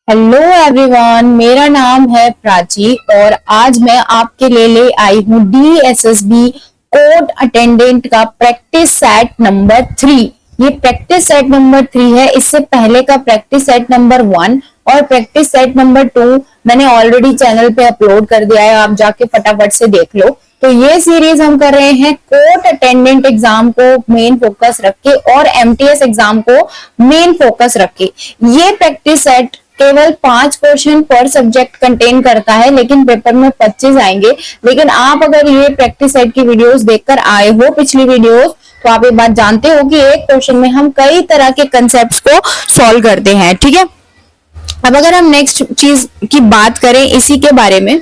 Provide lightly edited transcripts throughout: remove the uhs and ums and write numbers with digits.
Hello everyone, मेरा नाम है प्राची और आज मैं आपके लिए ले आई हूँ DSSB कोर्ट अटेंडेंट का प्रैक्टिस सेट नंबर 3। ये प्रैक्टिस सेट नंबर 3 है। इससे पहले का प्रैक्टिस सेट नंबर 1 और प्रैक्टिस सेट नंबर 2 मैंने ऑलरेडी चैनल पे अपलोड कर दिया है, आप जाके फटाफट से देख लो। तो ये सीरीज हम कर रहे हैं कोर्ट अटेंडेंट एग्जाम को मेन फोकस रख के और MTS एग्जाम को मेन फोकस रख के। ये प्रैक्टिस सेट केवल 5 क्वेश्चन पर सब्जेक्ट कंटेन करता है, लेकिन पेपर में 25 आएंगे। लेकिन आप अगर ये प्रैक्टिस सेट की वीडियोस देखकर आए हो पिछली वीडियोस, तो आप ये बात जानते हो कि एक क्वेश्चन में हम कई तरह के कंसेप्ट्स को सॉल्व करते हैं। ठीक है, अब अगर हम नेक्स्ट चीज की बात करें इसी के बारे में,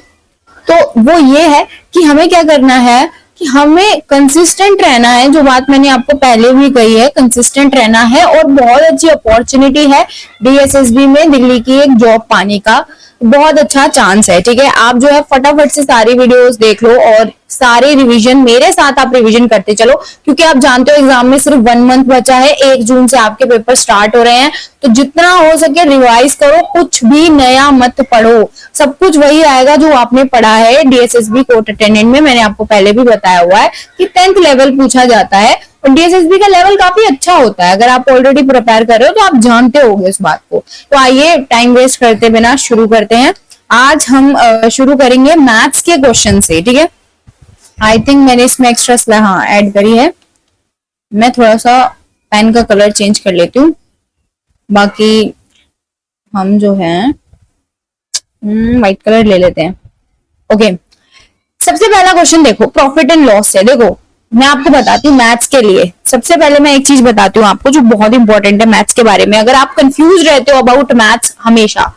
तो वो ये है कि हमें क्या करना है कि हमें कंसिस्टेंट रहना है। जो बात मैंने आपको पहले भी कही है, कंसिस्टेंट रहना है। और बहुत अच्छी अपॉर्चुनिटी है DSSB में दिल्ली की एक जॉब पाने का, बहुत अच्छा चांस है। ठीक है, आप जो है फटाफट से सारी वीडियोस देख लो और सारे रिवीजन मेरे साथ आप रिवीजन करते चलो, क्योंकि आप जानते हो एग्जाम में सिर्फ 1 मंथ बचा है। 1 जून से आपके पेपर स्टार्ट हो रहे हैं, तो जितना हो सके रिवाइज करो, कुछ भी नया मत पढ़ो, सब कुछ वही आएगा जो आपने पढ़ा है। DSSB कोर्ट अटेंडेंट में मैंने आपको पहले भी बताया हुआ है कि 10th लेवल पूछा जाता है और DSSB का लेवल काफी अच्छा होता है। अगर आप ऑलरेडी प्रिपेयर कर रहे हो तो आप जानते होगे इस बात को। तो आइए टाइम वेस्ट करते बिना शुरू करते हैं। आज हम शुरू करेंगे मैथ्स के क्वेश्चन से। ठीक है, आई थिंक मैंने इसमें एक्स्ट्रा ऐड करी है। मैं थोड़ा सा पेन का कलर चेंज कर लेती हूँ, बाकी हम जो है व्हाइट कलर ले लेते हैं। ओके, सबसे पहला क्वेश्चन देखो, प्रॉफिट एंड लॉस से। देखो मैं आपको बताती हूँ मैथ्स के लिए सबसे पहले मैं एक चीज बताती हूँ आपको जो बहुत इंपॉर्टेंट है मैथ्स के बारे में। अगर आप कंफ्यूज रहते हो अबाउट मैथ्स, हमेशा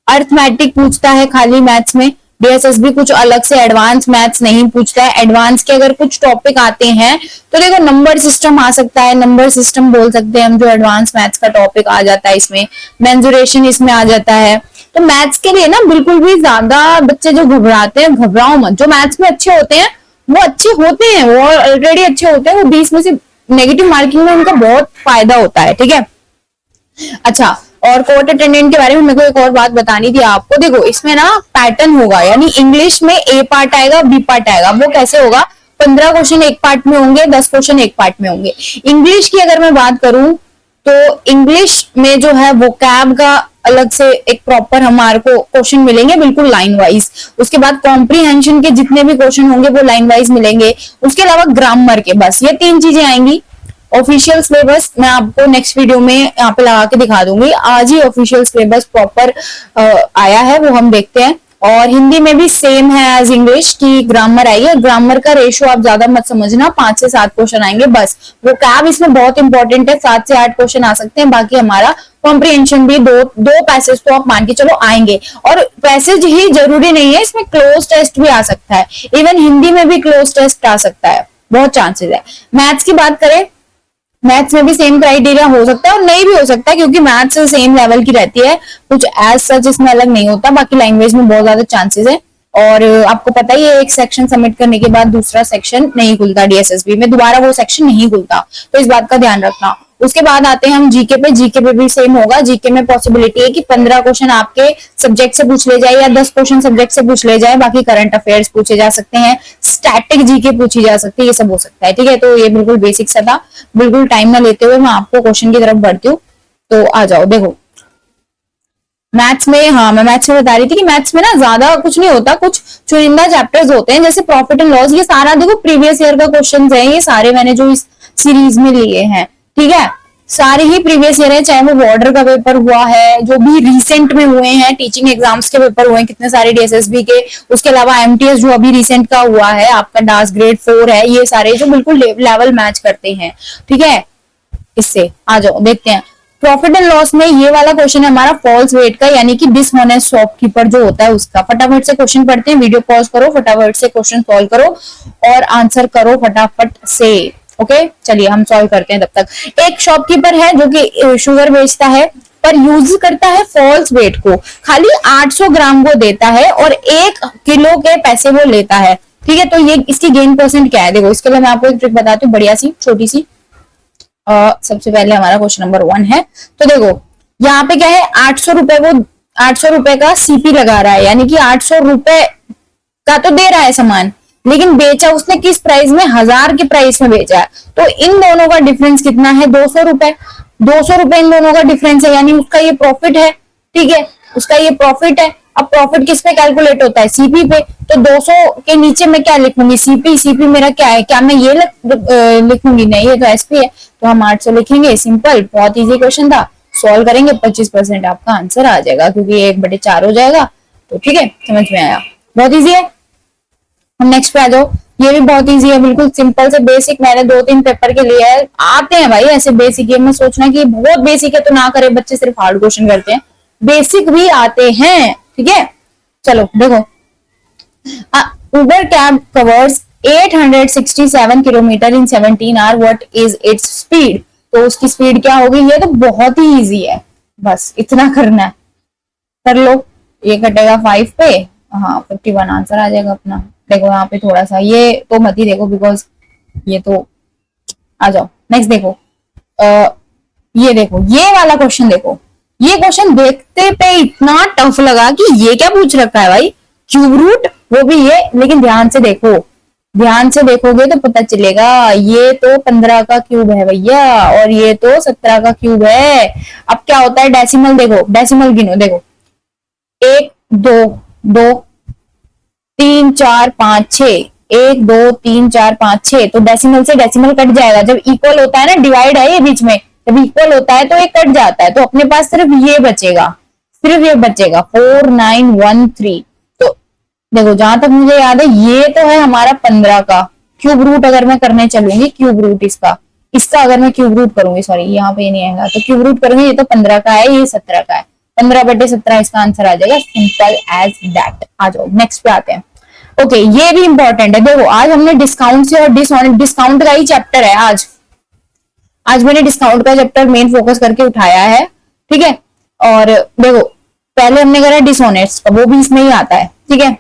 अर्थमेटिक पूछता है खाली मैथ्स में। DSSB कुछ अलग से एडवांस मैथ्स नहीं पूछता है। एडवांस के अगर कुछ टॉपिक आते हैं तो देखो नंबर सिस्टम आ सकता है, नंबर सिस्टम बोल सकते हैं हम, जो एडवांस मैथ्स का टॉपिक आ जाता है इसमें। मेंसुरेशन इसमें आ जाता है। तो मैथ्स के लिए ना बिल्कुल भी ज्यादा बच्चे जो घबराते हैं, घबराओ मत। जो मैथ्स में अच्छे होते हैं वो अच्छे होते हैं, वो ऑलरेडी अच्छे होते हैं, वो 20 में से नेगेटिव मार्किंग में उनका बहुत फायदा होता है। ठीक है, अच्छा, और कोर्ट अटेंडेंट के बारे में मेरे को एक और बात बतानी थी आपको। देखो इसमें ना पैटर्न होगा, यानी इंग्लिश में A पार्ट आएगा, B पार्ट आएगा। वो कैसे होगा? 15 क्वेश्चन एक पार्ट में होंगे, 10 क्वेश्चन एक पार्ट में होंगे। इंग्लिश की अगर मैं बात करूं तो इंग्लिश में जो है वोकैब का अलग से एक प्रॉपर हमारे को क्वेश्चन मिलेंगे, बिल्कुल लाइन वाइज। उसके बाद कॉम्प्रीहेंशन के जितने भी क्वेश्चन होंगे वो लाइन वाइज मिलेंगे। उसके अलावा ग्रामर के, बस ये 3 चीजें आएंगी। ऑफिशियल सिलेबस मैं आपको नेक्स्ट वीडियो में यहाँ पे लगा के दिखा दूंगी। आज ही ऑफिशियल सिलेबस प्रॉपर आया है, वो हम देखते हैं। और हिंदी में भी सेम है एज इंग्लिश की ग्रामर आई है। ग्रामर का रेशो आप ज्यादा मत समझना, 5 से 7 क्वेश्चन आएंगे बस। वो कैब इसमें बहुत इंपॉर्टेंट है, 7 से 8 क्वेश्चन आ सकते हैं। बाकी हमारा कॉम्प्रिहेंशन भी दो पैसेज तो आप मान के चलो आएंगे। और पैसेज ही जरूरी नहीं है, इसमें क्लोज टेस्ट भी आ सकता है। इवन हिंदी में भी क्लोज टेस्ट आ सकता है, बहुत चांसेस है। मैथ्स की बात करें, मैथ्स में भी सेम क्राइटेरिया हो सकता है और नहीं भी हो सकता है, क्योंकि मैथ्स सेम लेवल की रहती है, कुछ एज सच इसमें अलग नहीं होता। बाकी लैंग्वेज में बहुत ज्यादा चांसेस है। और आपको पता ही है एक सेक्शन सबमिट करने के बाद दूसरा सेक्शन नहीं खुलता DSSB में, दोबारा वो सेक्शन नहीं खुलता, तो इस बात का ध्यान रखना। उसके बाद आते हैं हम जीके पे। जीके पे भी सेम होगा। जीके में पॉसिबिलिटी है कि 15 क्वेश्चन आपके सब्जेक्ट से पूछ ले जाए या 10 क्वेश्चन सब्जेक्ट से पूछ ले जाए। बाकी करंट अफेयर्स पूछे जा सकते हैं, स्टैटिक जीके पूछी जा सकती है, ये सब हो सकता है। ठीक है, तो ये बिल्कुल बेसिक सा था। बिल्कुल टाइम ना लेते हुए मैं आपको क्वेश्चन की तरफ बढ़ती हूँ, तो आ जाओ। देखो मैथ्स में, हाँ मैं मैथ्स में बता रही थी कि मैथ्स में ना ज्यादा कुछ नहीं होता, कुछ चुनिंदा चैप्टर्स होते हैं, जैसे प्रॉफिट एंड लॉस। ये सारा देखो प्रीवियस ईयर का क्वेश्चन है, ये सारे मैंने जो इस सीरीज में लिए हैं। ठीक है, सारे ही प्रीवियस ईयर है, चाहे वो बॉर्डर का पेपर हुआ है, जो भी रिसेंट में हुए हैं, टीचिंग एग्जाम्स के पेपर हुए हैं कितने सारे DSSB के। उसके अलावा MTS जो अभी रिसेंट का हुआ है आपका, डास ग्रेड 4 है, ये सारे जो बिल्कुल लेवल मैच करते हैं। ठीक है, इससे आ जाओ देखते हैं। प्रॉफिट एंड लॉस में ये वाला क्वेश्चन है हमारा फॉल्स वेट का, यानी कि डिसऑनेस्ट शॉपकीपर जो होता है उसका। फटाफट से क्वेश्चन पढ़ते हैं, वीडियो पॉज करो, फटाफट से क्वेश्चन सॉल्व करो और आंसर करो फटाफट से। ओके, चलिए हम सॉल्व करते हैं तब तक। एक शॉपकीपर है जो कि शुगर बेचता है पर यूज करता है फॉल्स वेट को, खाली 800 ग्राम वो देता है और 1 किलो के पैसे वो लेता है। ठीक है, तो ये इसकी गेन परसेंट क्या है? देखो इसके लिए मैं आपको एक ट्रिक बताती हूँ, बढ़िया सी छोटी सी। सबसे पहले हमारा क्वेश्चन नंबर 1 है, तो देखो यहाँ पे क्या है, 800 रुपए वो ₹800 का सीपी लगा रहा है, यानी कि ₹800 का तो दे रहा है सामान, लेकिन बेचा उसने किस प्राइस में, 1000 के प्राइस में बेचा है। तो इन दोनों का डिफरेंस कितना है, ₹200। ₹200 इन दोनों का डिफरेंस है, यानी उसका ये प्रॉफिट है। ठीक है, उसका ये प्रॉफिट है। अब प्रॉफिट किस पे कैलकुलेट होता है, सीपी पे। तो 200 के नीचे मैं क्या लिखूंगी, सीपी। सीपी मेरा क्या है, क्या मैं ये लिखूंगी, नहीं, ये तो एसपी है, तो हम 800 लिखेंगे। सिंपल, बहुत इजी क्वेश्चन था, सॉल्व करेंगे 25% आपका आंसर आ जाएगा, क्योंकि 1/4 हो जाएगा। तो ठीक है, समझ में आया, बहुत इजी है। हम नेक्स्ट पे आ जाओ। ये भी बहुत इजी है, बिल्कुल सिंपल से बेसिक, मैंने 2-3 पेपर के लिए है, आते हैं भाई ऐसे बेसिक। ये मैं सोचना कि बहुत बेसिक है तो ना करे बच्चे, सिर्फ हार्ड क्वेश्चन करते हैं, बेसिक भी आते हैं। ठीक है, चलो देखो, Uber cab covers 867 kilometre in 17 hour, what is its speed. तो उसकी स्पीड क्या होगी, ये तो बहुत ही इजी है, बस इतना करना है, कर लो। ये कटेगा 5 पे, हाँ 51 आंसर आ जाएगा अपना। देखो यहाँ पे थोड़ा सा ये तो मत ही देखो, बिकॉज ये तो, आ जाओ नेक्स्ट देखो। ये देखो, ये वाला क्वेश्चन देखो, ये क्वेश्चन देखते पे इतना टफ लगा कि ये क्या पूछ रखा है भाई, क्यूब रूट, वो भी ये। लेकिन ध्यान से देखो, ध्यान से देखोगे तो पता चलेगा, ये तो 15 का क्यूब है भैया, और ये तो 17 का क्यूब है। अब क्या होता है, डेसिमल देखो, डेसिमल गिनो, देखो 1 2 2 3 4 5 6, 1 2 3 4 5 6, तो डेसिमल से डेसिमल कट जाएगा। जब इक्वल होता है ना, डिवाइड है ये बीच में, जब इक्वल होता है तो ये कट जाता है, तो अपने पास सिर्फ ये बचेगा, सिर्फ ये बचेगा 4913। तो देखो, जहां तक मुझे याद है ये तो है हमारा 15 का क्यूब रूट। अगर मैं करने चलूंगी क्यूब रूट इसका अगर मैं क्यूब रूट करूंगी, सॉरी यहाँ पे नहीं आएगा, तो क्यूब रूट करूंगी, ये तो 15 का है, ये 17 का है, 15/17 इसका आंसर आ जाएगा, सिंपल एज दैट। आ जाओ नेक्स्ट पे आते हैं। ओके, ये भी इंपॉर्टेंट है। देखो, आज हमने डिस्काउंट से और डिस्काउंट का ही चैप्टर है आज मैंने डिस्काउंट का चैप्टर मेन फोकस करके उठाया है। ठीक है, और देखो पहले हमने करा डिसऑनेस्ट का, वो भी इसमें ही आता है। ठीक है,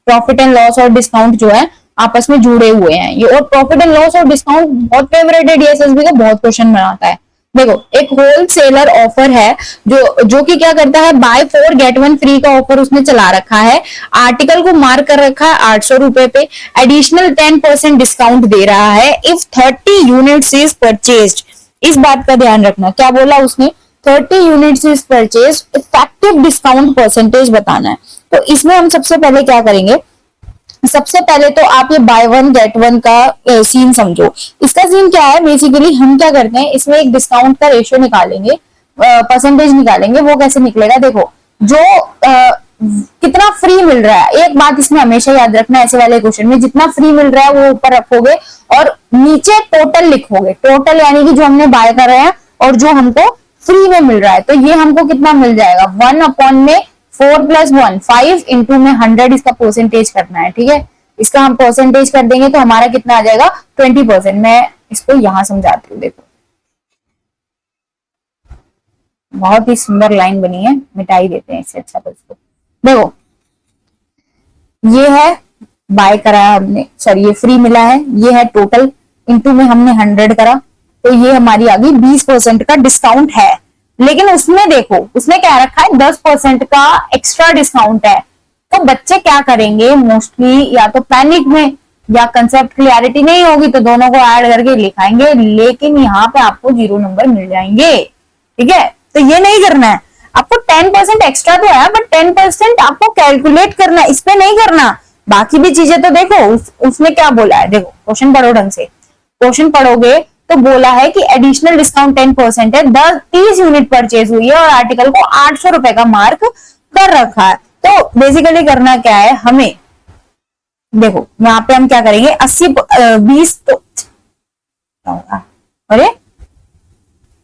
प्रॉफिट एंड लॉस और डिस्काउंट जो है आपस में जुड़े हुए हैं ये, और प्रॉफिट एंड लॉस और डिस्काउंट बहुत फेवरेट है, डीएसएसबी का बहुत क्वेश्चन बनाता है। देखो, एक होलसेलर ऑफर है जो कि क्या करता है, बाय 4 गेट 1 फ्री का ऑफर उसने चला रखा है, आर्टिकल को मार्क कर रखा है ₹800 पे, एडिशनल 10% डिस्काउंट दे रहा है इफ 30 यूनिट्स इज परचेज्ड। इस बात का ध्यान रखना, क्या बोला उसने, 30 units is purchase, effective discount percentage बताना है। तो इसमें हम सबसे पहले क्या करेंगे, सबसे पहले तो आप ये बाय 1 गेट 1 का सीन समझो। इसका सीन क्या है, बेसिकली हम क्या करते हैं, इसमें एक डिस्काउंट का रेशियो निकालेंगे, परसेंटेज निकालेंगे। वो कैसे निकलेगा, देखो जो कितना फ्री मिल रहा है, एक बात इसमें हमेशा याद रखना, ऐसे वाले क्वेश्चन में जितना फ्री मिल रहा है वो ऊपर रखोगे और नीचे टोटल लिखोगे। टोटल यानी कि जो हमने बाय कर रहे हैं और जो हमको फ्री में मिल रहा है, तो ये हमको कितना मिल जाएगा, 1/4 + 1 5 इंटू में 100 इसका परसेंटेज करना है। ठीक है, इसका हम परसेंटेज कर देंगे तो हमारा कितना आ जाएगा, 20%। मैं इसको यहां समझाती हूँ, देखो बहुत ही सुंदर लाइन बनी है, मिटाई देते हैं इससे अच्छा। तो इसको देखो, ये है बाय कराया हमने, सॉरी ये फ्री मिला है, ये है टोटल, इंटू में हमने 100 करा, तो ये हमारी आ गई 20% का डिस्काउंट है। लेकिन उसमें देखो, उसने क्या रखा है, 10% का एक्स्ट्रा डिस्काउंट है। तो बच्चे क्या करेंगे मोस्टली, या तो पैनिक में या कंसेप्ट क्लियरिटी नहीं होगी तो दोनों को ऐड करके लिखाएंगे, लेकिन यहाँ पे आपको 0 नंबर मिल जाएंगे। ठीक है, तो ये नहीं करना है आपको। 10% एक्स्ट्रा तो है, बट 10% आपको कैलकुलेट करना है, इसमें नहीं करना। बाकी भी चीजें तो देखो, उसने क्या बोला है, देखो क्वेश्चन पढ़ो ढंग से। क्वेश्चन पढ़ोगे तो बोला है कि एडिशनल डिस्काउंट 10% है, 30 यूनिट परचेज हुई है और आर्टिकल को ₹800 का मार्क कर रखा है। तो बेसिकली करना क्या है हमें, देखो यहाँ पे हम क्या करेंगे, 20 तो अरे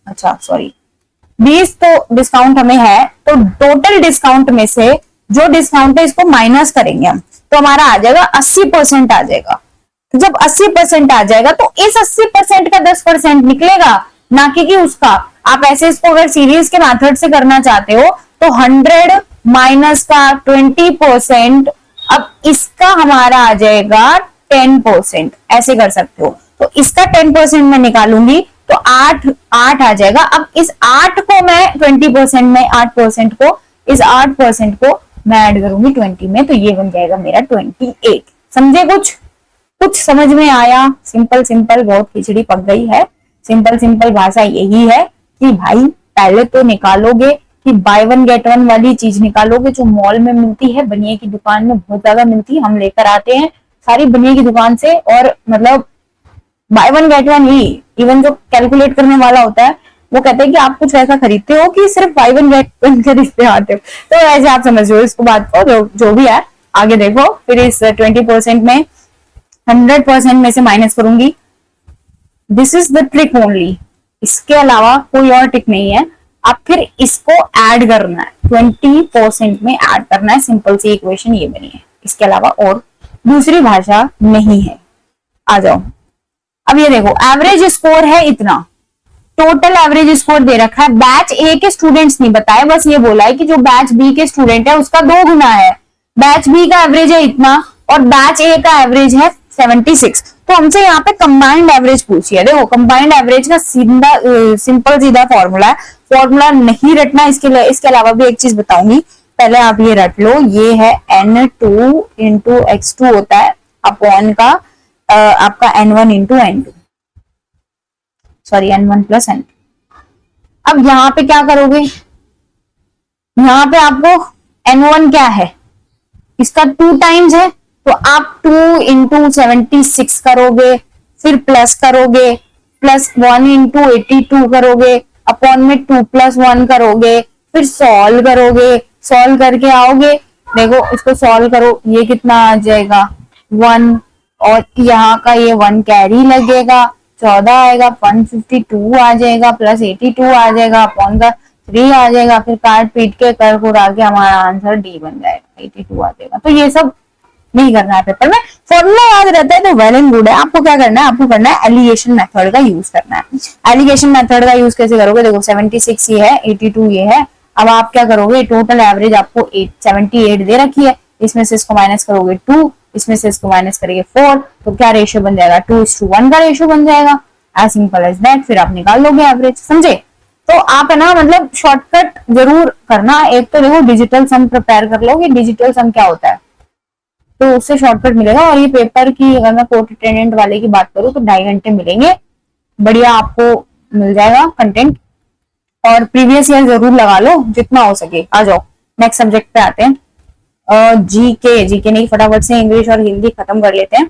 अच्छा सॉरी 20 तो डिस्काउंट हमें है, तो टोटल डिस्काउंट में से जो डिस्काउंट है इसको माइनस करेंगे हम, तो हमारा आ जाएगा 80% आ जाएगा। तो जब 80% आ जाएगा तो इस 80% का 10% निकलेगा, ना कि उसका। आप ऐसे इसको अगर सीरीज के मेथड से करना चाहते हो तो 100 माइनस का 20%, अब इसका हमारा आ जाएगा 10%, ऐसे कर सकते हो। तो इसका 10% मैं निकालूंगी तो 8 आ जाएगा। अब इस 8 को मैं 20% में 8% को इस 8% को मैं ऐड करूंगी 20 में, तो ये बन जाएगा मेरा 28। समझे? कुछ कुछ समझ में आया? सिंपल सिंपल, बहुत खिचड़ी पक गई है। सिंपल सिंपल भाषा यही है कि भाई पहले तो निकालोगे कि बाय वन गेट वन वाली चीज निकालोगे जो मॉल में मिलती है, बनिए की दुकान में बहुत ज्यादा मिलती है, हम लेकर आते हैं सारी बनिए की दुकान से, और मतलब by one get one he, even जो कैलकुलेट करने वाला होता है वो कहते हैं कि आप कुछ ऐसा खरीदते हो कि सिर्फ बाय वन गेट वन खरीदते आते हो, तो ऐसे आप समझ लो इसको बात को। जो भी है आगे देखो। फिर इस 20% में 100% में से माइनस करूंगी। This is the trick only, इसके अलावा कोई और ट्रिक नहीं है। अब फिर इसको ऐड करना है, 20% में ऐड करना है, सिंपल सी इक्वेशन ये बनी है, इसके अलावा और दूसरी भाषा नहीं है। आ जाओ, अब ये देखो एवरेज स्कोर है इतना, टोटल एवरेज स्कोर दे रखा है, बैच ए के स्टूडेंट्स नहीं बताए, बस ये बोला है कि जो बैच बी के स्टूडेंट है उसका 2 गुना है। बैच बी का एवरेज है इतना और बैच ए का एवरेज है 76, तो हमसे यहाँ पे कंबाइंड एवरेज पूछी है। देखो कंबाइंड एवरेज का सीधा सिंपल सीधा फॉर्मूला है, फॉर्मूला नहीं रटना। इसके अलावा भी एक चीज बताऊंगी, पहले आप ये रट लो, ये है N2 इंटू X2 होता है अपॉन का आपका N1 into N2, sorry N1 plus N2। अब यहाँ पे क्या करोगे, यहाँ पे आपको N1 क्या है, इसका 2 टाइम्स है, तो आप 2 इंटू 76 करोगे, फिर प्लस करोगे, प्लस 1 इंटू 82 करोगे, अपॉन में 2 प्लस 1 करोगे, फिर सॉल्व करोगे, सॉल्व करके आओगे, देखो इसको सॉल्व करो, ये कितना आ जाएगा 1, और यहाँ का ये 1 कैरी लगेगा, 14 आएगा, 152 आ जाएगा, प्लस 82 आ जाएगा, अपॉन का 3 आ जाएगा, फिर काट पीट के कर कुरा के हमारा आंसर डी बन जाएगा, 82 आ जाएगा। तो ये सब नहीं करना है पेपर में, फॉर्मूला याद रहता है तो वेल एंड गुड है। आपको क्या करना है, आपको करना है एलिगेशन मेथड का यूज करना है। एलिगेशन मेथड का यूज कैसे करोगे, देखो 76 ये है, 82 ये है, अब आप क्या करोगे, टोटल एवरेज आपको 78 दे रखी है, इसमें से इसको माइनस करोगे 2, इसमें से इसको माइनस करेंगे 4, तो क्या रेशियो बन जाएगा, 2:1 का रेशियो बन जाएगा, एज सिंपल एज दैट। फिर आप निकाल लोगे एवरेज, समझे? तो आप है ना, मतलब शॉर्टकट जरूर करना। एक तो देखो डिजिटल सम प्रिपेयर कर लो कि डिजिटल सम क्या होता है, तो उससे शॉर्टकट मिलेगा। और ये पेपर की अगर मैं कोर्ट अटेंडेंट वाले की बात करूँ तो 2.5 घंटे मिलेंगे, बढ़िया आपको मिल जाएगा कंटेंट। और प्रीवियस ईयर जरूर लगा लो जितना हो सके। आ जाओ नेक्स्ट सब्जेक्ट पे आते हैं, जीके नहीं, फटाफट से इंग्लिश और हिंदी खत्म कर लेते हैं।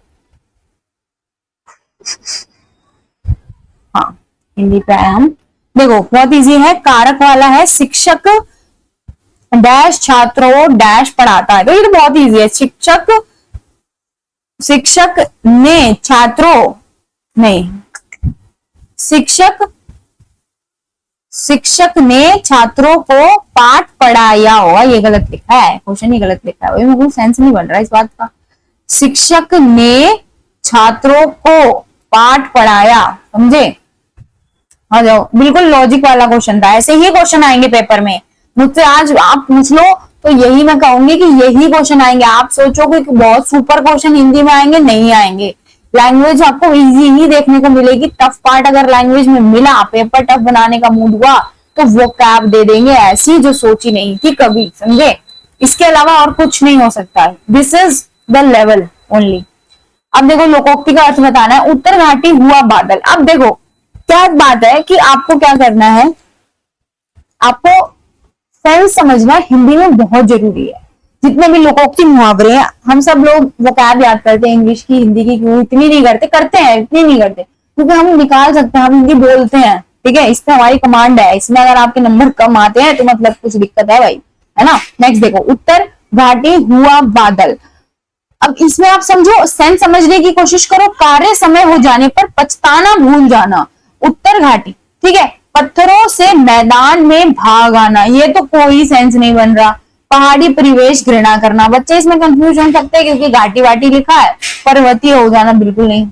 हाँ हिंदी पे आए हम, देखो बहुत इजी है, कारक वाला है, शिक्षक डैश छात्रों डैश पढ़ाता है, तो ये तो बहुत इजी है। शिक्षक ने छात्रों नहीं, शिक्षक ने छात्रों को पाठ पढ़ाया होगा, ये गलत लिखा है, क्वेश्चन ही गलत लिखा है, मेरे को सेंस नहीं बन रहा इस बात का। शिक्षक ने छात्रों को पाठ पढ़ाया, समझे? आ जाओ, बिल्कुल लॉजिक वाला क्वेश्चन था, ऐसे ही क्वेश्चन आएंगे पेपर में। मुझसे आज आप पूछ लो तो यही मैं कहूंगी कि यही क्वेश्चन आएंगे। आप सोचोगे कि बहुत सुपर क्वेश्चन हिंदी में आएंगे, नहीं आएंगे। लैंग्वेज आपको इजी ही देखने को मिलेगी, टफ पार्ट अगर लैंग्वेज में मिला, पेपर टफ बनाने का मूड हुआ तो वो कैप दे देंगे ऐसी जो सोची नहीं थी कभी, समझे? इसके अलावा और कुछ नहीं हो सकता है, this is the level only. अब देखो लोकोक्ति का अर्थ बताना है, उत्तर घाटी हुआ बादल। अब देखो क्या बात है कि आपको क्या करना है, आपको सेंस समझना हिंदी में बहुत जरूरी है। जितने भी लोकोक्ति मुहावरे हैं, हम सब लोग वोकैब याद करते हैं इंग्लिश की, हिंदी की क्यों इतनी नहीं करते, करते हैं इतनी नहीं करते, क्योंकि हम निकाल सकते हैं, हम हिंदी बोलते हैं, ठीक है, इसमें हमारी कमांड है। इसमें अगर आपके नंबर कम आते हैं तो मतलब कुछ दिक्कत है भाई, है ना। नेक्स्ट देखो, उत्तर घाटी हुआ बादल। अब इसमें आप समझो, सेंस समझने की कोशिश करो। कार्य समय हो जाने पर पछताना भूल जाना, उत्तर घाटी, ठीक है। पत्थरों से मैदान में भाग आना, ये तो कोई सेंस नहीं बन रहा। पहाड़ी परिवेश घृणा करना, बच्चे इसमें कंफ्यूज हो सकते हैं क्योंकि घाटी वाटी लिखा है, पर्वतीय हो जाना बिल्कुल नहीं,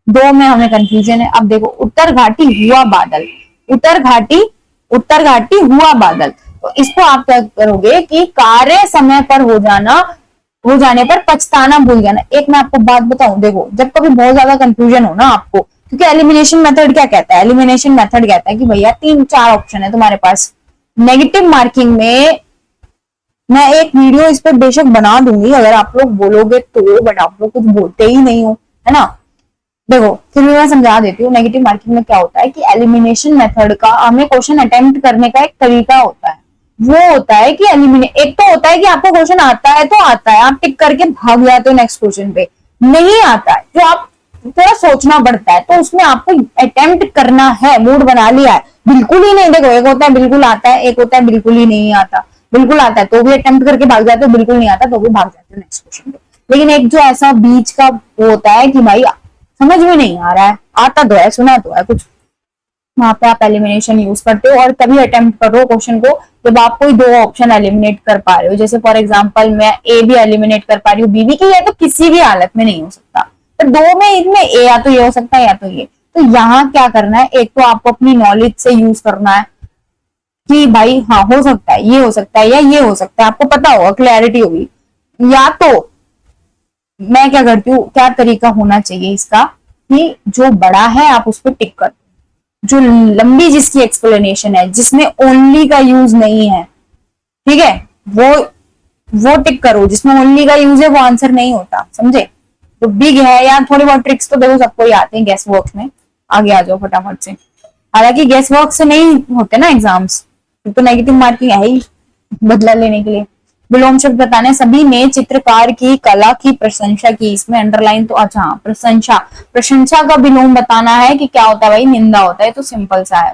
दो में हमें कंफ्यूजन है। अब देखो उत्तर घाटी हुआ बादल, उत्तर घाटी हुआ बादल, तो इसको आप क्या करोगे कि कार्य समय पर हो जाने पर पछताना भूल जाना। एक मैं आपको बात बताऊं, देखो जब कभी बहुत ज्यादा कंफ्यूजन हो ना आपको, क्योंकि एलिमिनेशन मेथड क्या कहता है, एलिमिनेशन मेथड कहता है कि भैया 3-4 ऑप्शन है तुम्हारे पास, नेगेटिव मार्किंग में मैं एक वीडियो इस पर बेशक बना दूंगी अगर आप लोग बोलोगे तो, बट आप लोग कुछ बोलते ही नहीं हो, है ना। देखो फिर भी मैं समझा देती हूँ। नेगेटिव मार्किंग में क्या होता है कि एलिमिनेशन मेथड का हमें क्वेश्चन अटेम्प्ट करने का एक तरीका होता है। वो होता है कि एलिमिनेट, एक तो होता है कि आपको क्वेश्चन आता है तो आता है, आप टिक करके भाग जाते हो नेक्स्ट क्वेश्चन पे। नहीं आता है जो आप थोड़ा सोचना पड़ता है, तो उसमें आपको अटेम्प्ट करना है, मूड बना लिया है। बिल्कुल ही नहीं, देखो एक होता है बिल्कुल आता है, एक होता है बिल्कुल ही नहीं आता। बिल्कुल आता है तो भी अटेम्प्ट करके भाग जाते हो, बिल्कुल नहीं आता तो भी भाग जाते हो नेक्स्ट क्वेश्चन पे। लेकिन एक जो ऐसा बीच का होता है कि भाई समझ में नहीं आ रहा है, आता तो है, सुना तो है कुछ, वहां पे आप एलिमिनेशन यूज करते हो और तभी अटेम्प्ट करो क्वेश्चन को जब आप कोई दो ऑप्शन एलिमिनेट कर पा रहे हो। जैसे फॉर एग्जांपल मैं ए भी एलिमिनेट कर पा रही हूँ, बी भी, की ये तो किसी भी हालत में नहीं हो सकता, तो दो में एक में ए या तो ये हो सकता है या तो ये। तो यहाँ क्या करना है, एक तो आपको अपनी नॉलेज से यूज करना है कि भाई हाँ हो सकता है, ये हो सकता है या ये हो सकता है, आपको पता होगा, क्लैरिटी होगी। या तो मैं क्या करती हूँ, क्या तरीका होना चाहिए इसका कि जो बड़ा है आप उस पर टिक कर, जो लंबी जिसकी एक्सप्लेनेशन है, जिसमें ओनली का यूज नहीं है, ठीक है, वो टिक करो। जिसमें ओनली का यूज है वो आंसर नहीं होता, समझे। तो बिग है या थोड़ी बहुत ट्रिक्स तो देखो सबको ही आते हैं गेस वर्क में, आगे आ जाओ फटाफट से। हालांकि गेस वर्क से नहीं होते ना एग्जाम्स, तो नेगेटिव मार्किंग है ही बदला लेने के लिए। विलोम शब्द बताने, सभी ने चित्रकार की कला की प्रशंसा की, इसमें अंडरलाइन तो अच्छा हाँ, प्रशंसा, प्रशंसा का विलोम बताना है कि क्या होता है भाई, निंदा होता है, तो सिंपल सा है,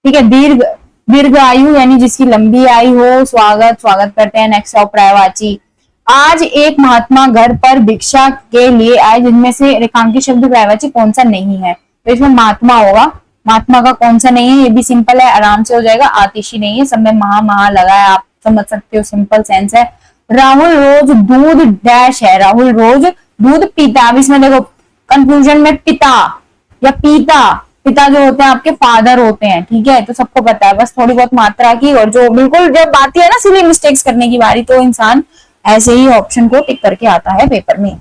ठीक है। दीर्घ, दीर्घ आयु यानी जिसकी लंबी आयु हो, स्वागत, स्वागत करते हैं, नेक्स्ट है पर्यायवाची। आज एक महात्मा घर पर भिक्षा के लिए आए, जिनमें से रेखांकित शब्द पर्यायवाची कौन सा नहीं है, तो इसमें महात्मा होगा। महात्मा का कौन सा नहीं है, ये भी सिंपल है, आराम से हो जाएगा। आतिशी नहीं है, सब में महा लगा है, आप समझ सकते हो, सिंपल सेंस है। राहुल रोज दूध डैश है, राहुल रोज दूध पीता। अब इसमें देखो कंफ्यूजन में पिता या पीता, पिता जो होते हैं आपके फादर होते हैं, ठीक है, तो सबको पता है, बस थोड़ी बहुत मात्रा की, और जो बिल्कुल जब आती है ना सिली मिस्टेक्स करने की बारी, तो इंसान ऐसे ही ऑप्शन को टिक करके आता है पेपर में।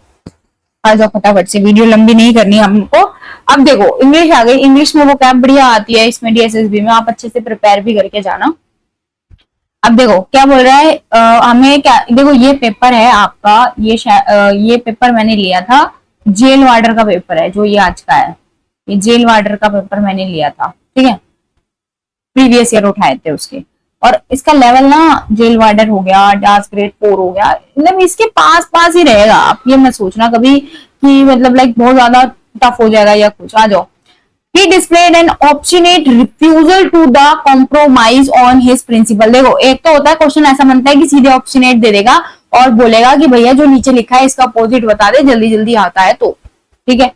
आ जाओ फटाफट से, वीडियो लंबी नहीं करनी हमको। अब देखो इंग्लिश आ गई, इंग्लिश में वो क्या बढ़िया आती है इसमें डीएसएसबी में, आप अच्छे से प्रिपेयर भी करके जाना। अब देखो क्या बोल रहा है, हमें क्या, देखो ये पेपर है आपका, ये पेपर मैंने लिया था, जेल वार्डर का पेपर है जो ये आज का है, ये जेल वार्डर का पेपर मैंने लिया था, ठीक है, प्रीवियस ईयर उठाए थे उसके। और इसका लेवल ना जेल वार्डर हो गया, डास ग्रेड 4 हो गया, मतलब इसके पास पास ही रहेगा, आप ये मत सोचना कभी कि मतलब लाइक बहुत ज्यादा टफ हो जाएगा या कुछ। आ जाओ, he displayed an obstinate refusal to the compromise on his principle। देखो एक तो होता है क्वेश्चन ऐसा बनता है कि सीधे ऑब्स्टिनेट दे देगा और बोलेगा कि भैया जो नीचे लिखा है इसका अपोजिट बता दे, जल्दी जल्दी आता है तो, ठीक है।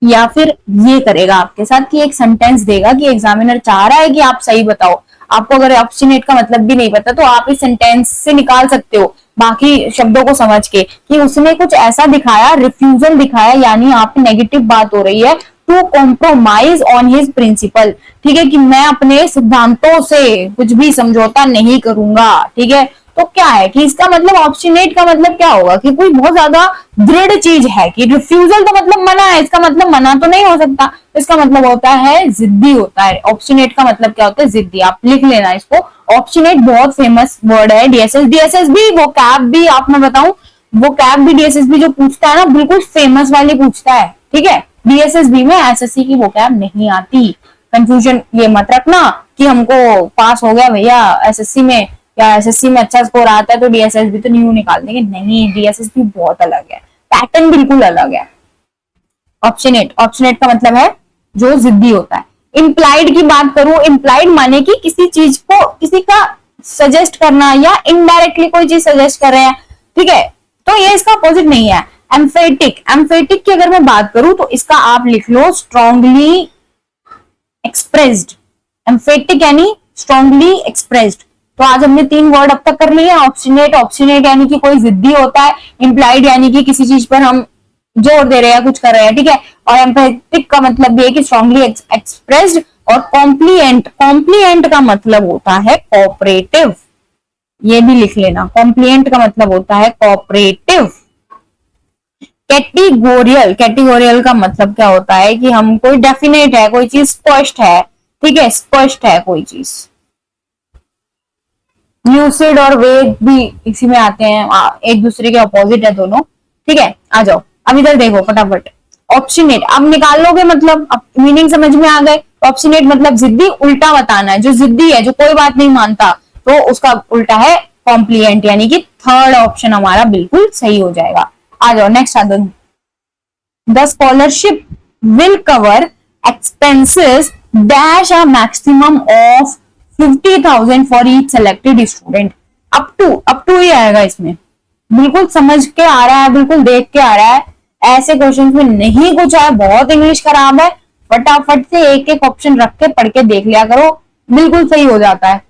या फिर ये करेगा आपके साथ कि एक सेंटेंस देगा कि एग्जामिनर चाह रहा है कि आप सही बताओ, आपको अगर ऑब्स्टिनेट का मतलब भी नहीं पता तो आप इस सेंटेंस से निकाल सकते हो बाकी शब्दों को समझ के कि उसने कुछ ऐसा दिखाया, रिफ्यूजल दिखाया, यानी आप नेगेटिव बात हो रही है, to compromise on his principle, ठीक है, कि मैं अपने सिद्धांतों से कुछ भी समझौता नहीं करूंगा, ठीक है। तो क्या है कि इसका मतलब ऑब्स्टिनेट का मतलब क्या होगा कि कोई बहुत ज्यादा दृढ़ चीज है, कि रिफ्यूजल तो मतलब मना है, इसका मतलब मना तो नहीं हो सकता, तो इसका मतलब होता है जिद्दी होता है। ऑब्स्टिनेट का मतलब क्या होता है, जिद्दी, आप लिख लेना इसको। ऑब्स्टिनेट बहुत फेमस वर्ड है, डीएसएस भी, वो कैब भी, आप मैं बताऊं, वो कैब भी डीएसएसबी जो पूछता है ना बिल्कुल फेमस वाली पूछता है, ठीक है। डीएसएसबी में एसएससी की वो कैब नहीं आती, कंफ्यूजन ये मत रखना कि हमको पास हो गया भैया एसएससी में, या एसएससी में अच्छा स्कोर आता है तो डीएसएसबी तो न्यू निकाल देंगे, नहीं, डीएसएसबी बहुत अलग है, पैटर्न बिल्कुल अलग है। ऑप्शनेट, ऑप्शनेट का मतलब है जो जिद्दी होता है। इम्प्लाइड की बात करूं, इम्प्लाइड माने कि किसी चीज को किसी का सजेस्ट करना या इनडायरेक्टली कोई चीज सजेस्ट कर रहे हैं, ठीक है, तो ये इसका अपोजिट नहीं है। एम्फेटिक, एम्फेटिक की अगर मैं बात करूं तो इसका आप लिख लो स्ट्रांगली एक्सप्रेस्ड, एम्फेटिक यानी स्ट्रांगली एक्सप्रेस्ड। तो आज हमने 3 वर्ड अब तक कर लिए। ऑब्स्टिनेट, ऑब्स्टिनेट यानी कि कोई जिद्दी होता है, इम्प्लाइड यानी कि किसी चीज पर हम जोर दे रहे हैं, कुछ कर रहे हैं, ठीक है, और एम्फेटिक का मतलब ये है कि स्ट्रांगली एक्सप्रेस्ड। और कॉम्प्लिएंट, कॉम्प्लिएंट का मतलब होता है कोऑपरेटिव, ये भी लिख लेना, कॉम्प्लिएंट का मतलब होता है कोऑपरेटिव। कैटेगोरियल, कैटेगोरियल का मतलब क्या होता है कि हम कोई डेफिनेट है, कोई चीज स्पष्ट है, ठीक है, स्पष्ट है कोई चीज, ल्यूसिड और वेग भी इसी में आते हैं, एक दूसरे के अपोजिट है दोनों। ठीक है, आ जाओ अब इधर देखो फटाफट। ऑप्शनेट अब निकाल लोगे, मतलब अब मीनिंग समझ में आ गए। ऑप्शनेट मतलब जिद्दी, उल्टा बताना है। जो जिद्दी है, जो कोई बात नहीं मानता, तो उसका उल्टा है कॉम्प्लिएंट, यानी कि थर्ड ऑप्शन हमारा बिल्कुल सही हो जाएगा। आ जाओ नेक्स्ट आ जाओ। The scholarship will cover expenses dash a maximum of 50,000 for each selected student. up to ही आएगा इसमें। बिल्कुल समझ के आ रहा है, बिल्कुल देख के आ रहा है। ऐसे क्वेश्चन में नहीं कुछ है, बहुत इंग्लिश खराब है। फटाफट से एक एक ऑप्शन रख के पढ़ के देख लिया करो, बिल्कुल सही हो जाता है।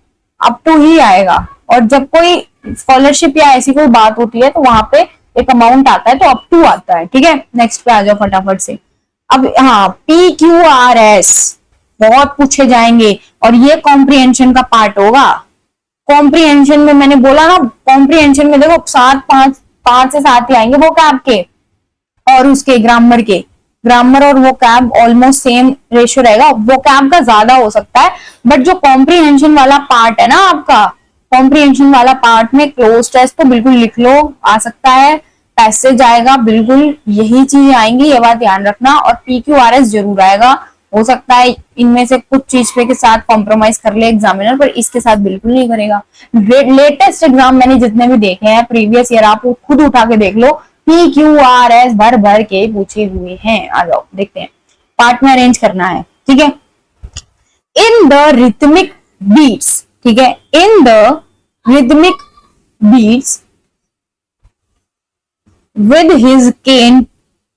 अप टू ही आएगा। और जब कोई स्कॉलरशिप या ऐसी कोई बात होती है तो वहां पे एक अमाउंट आता है, तो अप टू आता है। ठीक है, नेक्स्ट पे आ जाओ फटाफट से। अब हाँ, PQRS बहुत पूछे जाएंगे और ये कॉम्प्रिहेंशन का पार्ट होगा। कॉम्प्रिहेंशन में मैंने बोला ना, कॉम्प्रिहेंशन में देखो सात पांच पांच से सात ही आएंगे वो कैब के, और उसके ग्रामर के। ग्रामर और वो कैब ऑलमोस्ट सेम रेशियो रहेगा, वो कैब का ज्यादा हो सकता है। बट जो कॉम्प्रिहेंशन वाला पार्ट है ना आपका, कॉम्प्रिहेंशन वाला पार्ट में क्लोज टेस्ट तो बिल्कुल लिख लो, आ सकता है। पैसेज आएगा, बिल्कुल यही चीजें आएंगी, ये बात ध्यान रखना। और PQRS जरूर आएगा। हो सकता है इनमें से कुछ चीज पे के साथ कॉम्प्रोमाइज कर ले एग्जामिनर, पर इसके साथ बिल्कुल नहीं करेगा। लेटेस्ट एग्जाम मैंने जितने भी देखे हैं प्रीवियस ईयर, आप खुद उठा के देख लो, PQRS भर भर के पूछे हुए हैं। आ जाओ देखते हैं, पार्ट में अरेंज करना है। ठीक है, इन द रिथमिक बीट्स, ठीक है, in the rhythmic beats with his cane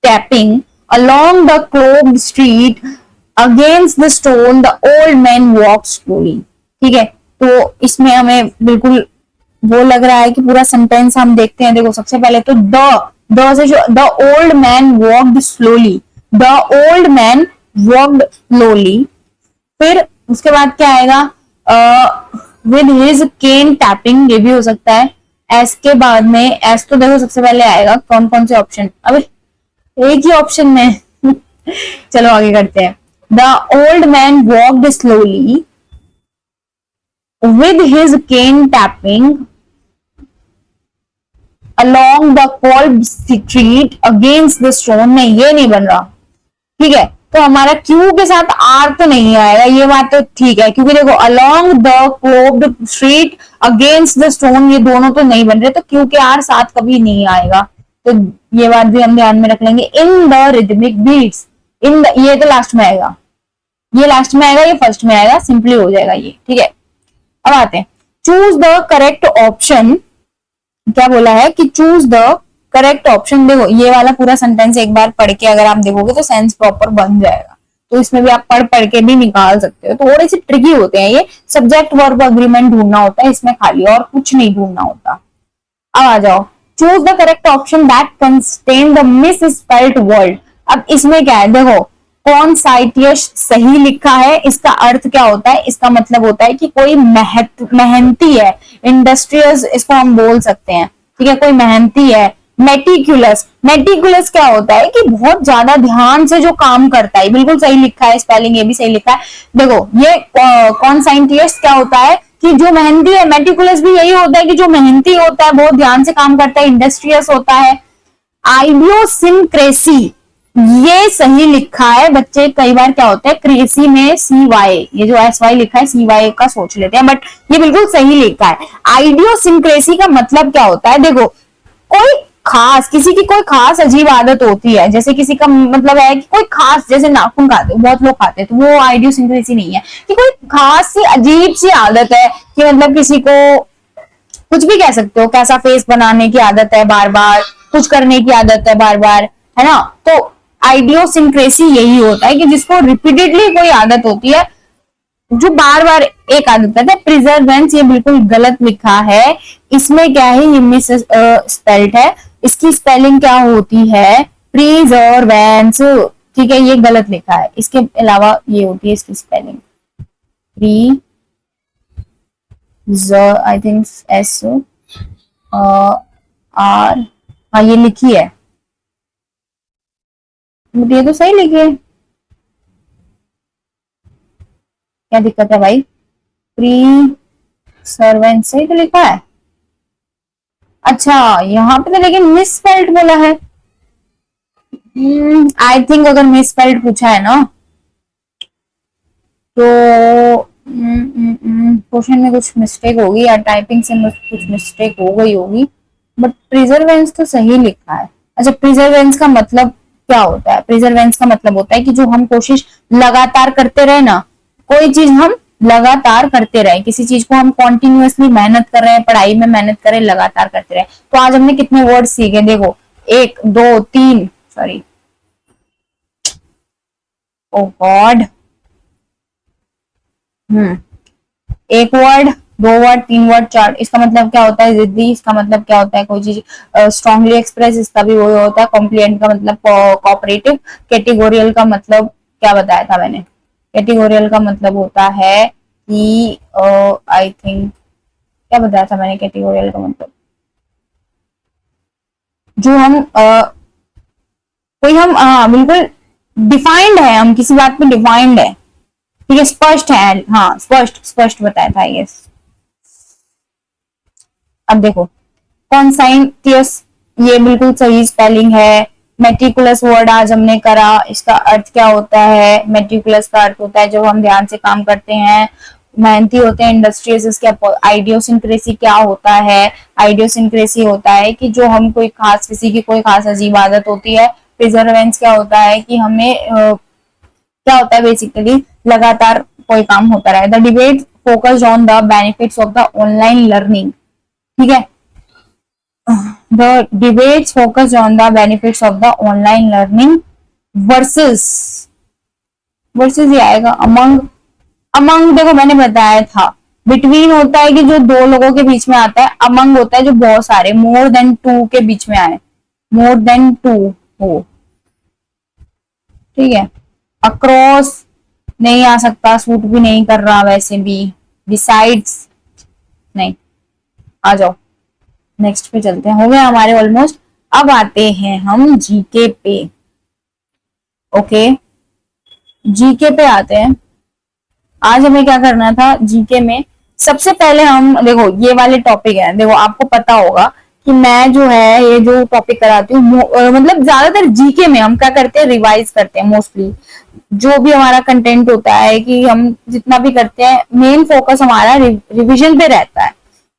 tapping along the clogged street against the stone, the old man walked slowly. ठीक है, तो इसमें हमें बिल्कुल वो लग रहा है कि पूरा सेंटेंस हम देखते हैं। देखो सबसे पहले तो द से जो the old man walked slowly, the old man walked slowly. फिर उसके बाद क्या आएगा, विद हिज केन टैपिंग, ये भी हो सकता है। एस के बाद में, एस तो देखो सबसे पहले आएगा, कौन कौन से ऑप्शन, अब एक ही ऑप्शन में चलो आगे करते हैं। The old man walked slowly with his cane tapping along the cold street against the stone, नहीं ये नहीं बन रहा। ठीक है, तो हमारा क्यू के साथ आर तो नहीं आएगा, ये बात तो ठीक है, क्योंकि देखो along the cold street against the stone, ये दोनों तो नहीं बन रहे, तो क्यू के आर साथ कभी नहीं आएगा। तो ये बात भी हम ध्यान में रख लेंगे। In the rhythmic beats, in the, ये तो लास्ट में आएगा, ये लास्ट में आएगा, ये फर्स्ट में आएगा, सिंपली हो जाएगा ये। ठीक है, अब आते हैं चूज द करेक्ट ऑप्शन। क्या बोला है कि चूज द करेक्ट ऑप्शन। देखो ये वाला पूरा सेंटेंस एक बार पढ़ के अगर आप देखोगे तो सेंस प्रॉपर बन जाएगा, तो इसमें भी आप पढ़ पढ़ के भी निकाल सकते हो। थोड़े से ट्रिकी होते हैं ये, सब्जेक्ट वर्ब अग्रीमेंट ढूंढना होता है इसमें खाली, और कुछ नहीं ढूंढना होता। अब आ जाओ, choose the correct option that contain the miss spelled word. अब इसमें क्या है, देखो कौन साइटियश सही लिखा है, इसका अर्थ क्या होता है, इसका मतलब होता है कि कोई मेहनती है, इंडस्ट्रियस इसको हम बोल सकते हैं। ठीक है, कोई मेहनती है। मेटिकुलस, मेटिकुलस क्या होता है कि बहुत ज्यादा ध्यान से जो काम करता है, बिल्कुल सही लिखा है, स्पेलिंग ये भी सही लिखा है। देखो ये कौन साइंटिस्ट क्या होता है कि जो मेहनती है। मेटिकुलस भी यही होता है कि जो मेहनती होता है, बहुत ध्यान से काम करता है, इंडस्ट्रियस होता है। आइडियोसिंक्रेसी, ये सही लिखा है बच्चे। कई बार क्या होता है क्रेसी में CY, ये जो SY लिखा है CY का सोच लेते हैं, बट ये बिल्कुल सही लिखा है। आइडियोसिंक्रेसी का मतलब क्या होता है, देखो कोई खास, किसी की कोई खास अजीब आदत होती है, जैसे किसी का मतलब है कि कोई खास, जैसे नाखून खाते बहुत लोग खाते हैं, तो वो आइडियोसिंक्रेसी नहीं है, कि कोई खास सी अजीब सी आदत है, कि मतलब किसी को कुछ भी कह सकते हो, कैसा फेस बनाने की आदत है, बार बार कुछ करने की आदत है बार बार, है ना। तो आइडियोसिंक्रेसी यही होता है कि जिसको रिपीटेडली कोई आदत होती है, जो बार बार एक आदत करता है। प्रिजर्वेंस ये बिल्कुल गलत लिखा है, इसमें क्या है, ये मिस स्पेल्ड है, इसकी स्पेलिंग क्या होती है, प्रिजर्वेंस। ठीक है, ये गलत लिखा है, इसके अलावा ये होती है इसकी spelling pre, I think S R, हाँ ये लिखी है, ये तो सही लिखी है, क्या दिक्कत है भाई। प्री सर्वेंट सही तो लिखा है। अच्छा यहाँ पे तो लेकिन मिस स्पेल्ड बोला है। आई थिंक अगर मिस स्पेल्ड पूछा है ना तो क्वेश्चन में कुछ मिस्टेक होगी या टाइपिंग से कुछ मिस्टेक हो गई होगी, बट प्रिजर्वेंस तो सही लिखा है। अच्छा प्रिजर्वेंस का मतलब क्या होता है? प्रिजर्वेंस का मतलब होता है कि जो हम कोशिश लगातार करते रहे ना, कोई चीज हम लगातार करते रहे, किसी चीज को हम कॉन्टिन्यूअसली मेहनत कर रहे हैं, पढ़ाई में मेहनत कर रहे हैं, लगातार करते रहे। तो आज हमने कितने वर्ड सीखे देखो, 1 2 3, सॉरी ओ गॉड, एक वर्ड, 2 वर्ड, 3 वर्ड, 4। इसका मतलब क्या होता है? जिद्दी। इसका मतलब क्या होता है? कोई चीज स्ट्रांगली एक्सप्रेस। इसका भी वही होता है। कॉम्प्लिएंट का मतलब कोऑपरेटिव। कैटेगोरियल का मतलब क्या बताया था मैंने? कैटेगोरियल का मतलब होता है कि आई थिंक क्या बताया था मैंने? कैटेगोरियल का मतलब जो हम कोई हम बिल्कुल डिफाइंड है, हम किसी बात में डिफाइंड है, ठीक है, स्पष्ट है। हाँ स्पष्ट, स्पष्ट बताया था यस। अब देखो कॉन्साइंटियस, ये बिल्कुल सही स्पेलिंग है। मेटिकुलस वर्ड आज हमने करा, इसका अर्थ क्या होता है? मेटिकुलस का अर्थ होता है जब हम ध्यान से काम करते हैं, मेहनती होते हैं, इंडस्ट्रियस। इसका आइडियोसिंक्रेसी क्या होता है? आइडियोसिंक्रेसी होता है कि जो हम कोई खास, किसी की कोई खास अजीब आदत होती है। प्रिजर्वेंस क्या होता है कि हमें क्या होता है बेसिकली, लगातार कोई काम होता रहे। The debate focus on the benefits of the online learning, ठीक है। The debates focus on the benefits of the online learning versus, versus ये आएगा अमंग। अमंग देखो मैंने बताया था, बिटवीन होता है कि जो दो लोगों के बीच में आता है। अमंग होता है जो बहुत सारे, मोर देन 2 के बीच में आए, मोर देन 2 हो, ठीक है। अक्रॉस नहीं आ सकता, सूट भी नहीं कर रहा वैसे भी। बिसाइड्स नहीं। आ जाओ नेक्स्ट पे चलते हैं, हो गया हमारे ऑलमोस्ट। अब आते हैं हम जीके पे। ओके जीके पे आते हैं। आज हमें क्या करना था जीके में? सबसे पहले हम देखो ये वाले टॉपिक है, देखो आपको पता होगा कि मैं जो है ये जो टॉपिक कराती हूँ मतलब ज्यादातर जीके में हम क्या करते हैं? रिवाइज करते हैं मोस्टली। जो भी हमारा कंटेंट होता है कि हम जितना भी करते हैं, मेन फोकस हमारा रिवीजन पे रहता है।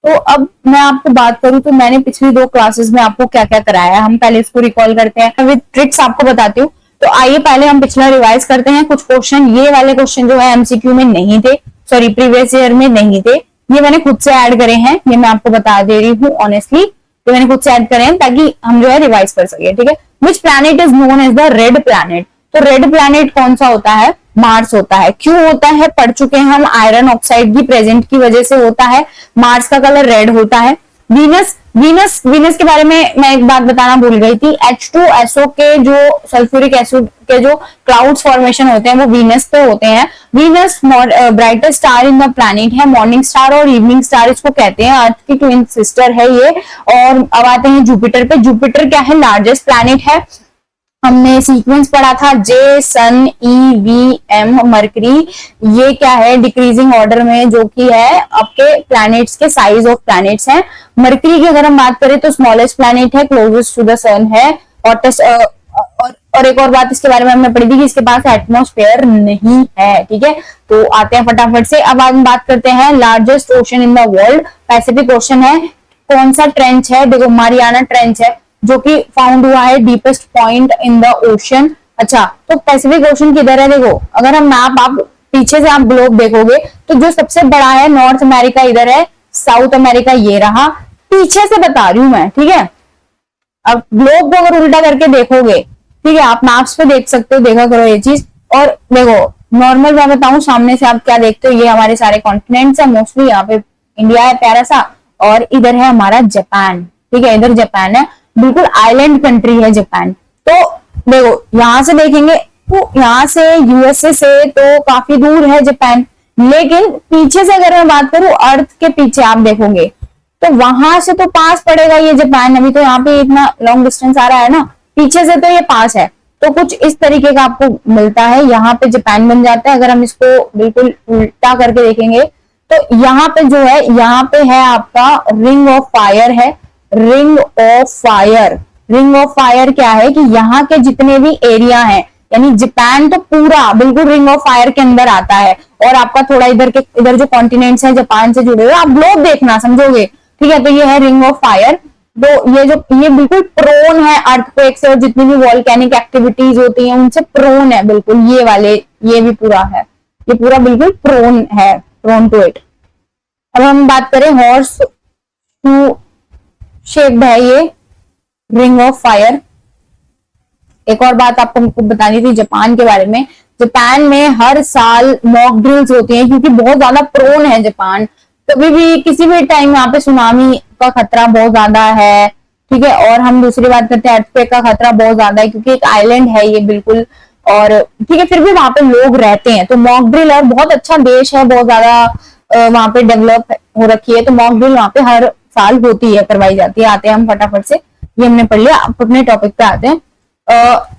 तो अब मैं आपको बात करूं तो मैंने पिछली 2 क्लासेस में आपको क्या क्या कराया है, हम पहले इसको रिकॉल करते हैं, विद ट्रिक्स आपको बताती हूँ। तो आइए पहले हम पिछला रिवाइज करते हैं। कुछ क्वेश्चन, ये वाले क्वेश्चन जो है एमसीक्यू में नहीं थे, सॉरी प्रीवियस ईयर में नहीं थे, ये मैंने खुद से ऐड करे हैं। ये मैं आपको बता दे रही हूँ ऑनेस्टली, ये मैंने खुद से ऐड करे हैं ताकि हम जो है रिवाइज कर सके, ठीक है। Which planet is known as the red planet? तो रेड प्लैनेट कौन सा होता है? मार्स होता है। क्यों होता है? पढ़ चुके हैं हम, आयरन ऑक्साइड की प्रेजेंट की वजह से होता है। मार्स का कलर रेड होता है। वीनस, वीनस के बारे में मैं एक बात बताना भूल गई थी। H2SO के जो सल्फ्यूरिक एसिड के जो क्लाउड्स फॉर्मेशन होते हैं वो वीनस पे होते हैं। Venus brightest star in the planet है, मॉर्निंग स्टार और इवनिंग स्टार इसको कहते हैं, अर्थ की ट्विन सिस्टर है ये। और अब आते हैं जुपिटर पे। जुपिटर क्या है? लार्जेस्ट प्लैनेट है। हमने सीक्वेंस पढ़ा था, जे सन ई वी एम मरकरी। ये क्या है? डिक्रीजिंग ऑर्डर में जो कि है आपके प्लैनेट्स के साइज ऑफ प्लैनेट्स हैं। मरकरी की अगर हम बात करें तो स्मॉलेस्ट प्लैनेट है, क्लोजेस्ट टू द सन है। और एक और बात इसके बारे में हमने पढ़ी थी कि इसके पास एटमॉस्फेयर नहीं है, ठीक है। तो आते हैं फटाफट से। अब हम बात करते हैं largest ocean in the world. Pacific ocean है। कौन सा ट्रेंच है? देखो मारियाना ट्रेंच है जो कि फाउंड हुआ है deepest point in the ocean. अच्छा तो पैसिफिक ओशन किधर है? देखो अगर हम मैप, आप पीछे से आप ग्लोब देखोगे तो जो सबसे बड़ा है नॉर्थ अमेरिका इधर है, साउथ अमेरिका ये रहा। पीछे से बता रही हूं मैं, ठीक है। अब ग्लोब को अगर उल्टा करके देखोगे, ठीक है, आप मैप्स पे देख सकते हो, देखा करो ये चीज। और देखो नॉर्मल मैं बताऊं, सामने से आप क्या देखते हो? ये हमारे सारे कॉन्टिनेंट्स है मोस्टली। यहाँ पे इंडिया है प्यारा सा, और इधर है हमारा जापान, ठीक है, इधर जापान है, बिल्कुल आइलैंड कंट्री है जापान। तो देखो यहां से देखेंगे तो यहाँ से यूएसए से तो काफी दूर है जापान, लेकिन पीछे से अगर मैं बात करूं अर्थ के पीछे आप देखोगे तो वहां से तो पास पड़ेगा ये जापान। अभी तो यहाँ पे इतना लॉन्ग डिस्टेंस आ रहा है ना, पीछे से तो ये पास है। तो कुछ इस तरीके का आपको मिलता है, यहाँ पे जापान बन जाता है। अगर हम इसको बिल्कुल उल्टा करके देखेंगे तो यहाँ पे जो है, यहाँ पे है आपका रिंग ऑफ फायर है, ring of fire. Ring of fire क्या है कि यहाँ के जितने भी एरिया हैं, यानी जापान तो पूरा बिल्कुल रिंग ऑफ फायर के अंदर आता है, और आपका थोड़ा इधर जो कॉन्टिनेंट्स हैं जापान से जुड़े हुए, आप ग्लोब देखना समझोगे, ठीक है। तो ये है रिंग ऑफ फायर। तो ये बिल्कुल प्रोन है अर्थक्वेक से, और जितनी भी वॉल्केनिक एक्टिविटीज होती हैं उनसे प्रोन है बिल्कुल। ये वाले, ये भी पूरा है, ये पूरा बिल्कुल प्रोन है, प्रोन टू इट। अब हम बात करें हॉर्स शू शेप्ड है ये रिंग ऑफ फायर। एक और बात आपको बतानी थी जापान के बारे में। जापान में हर साल मॉक ड्रिल्स होती हैं, क्योंकि बहुत ज्यादा प्रोन है जापान। कभी भी किसी भी टाइम यहाँ पे सुनामी का खतरा बहुत ज्यादा है, ठीक है। और हम दूसरी बात करते हैं अर्थक्वेक का खतरा बहुत ज्यादा है, क्योंकि एक आइलैंड है ये बिल्कुल, और ठीक है, फिर भी वहां पे लोग रहते हैं। तो मॉक ड्रिल, और बहुत अच्छा देश है, बहुत ज्यादा वहां पे डेवलप हो रखी है, तो मॉक ड्रिल वहां पे हर साल होती है, करवाई जाती है। आते हैं हम फटाफट से, ये हमने पढ़ लिया, अपने टॉपिक पे आते हैं।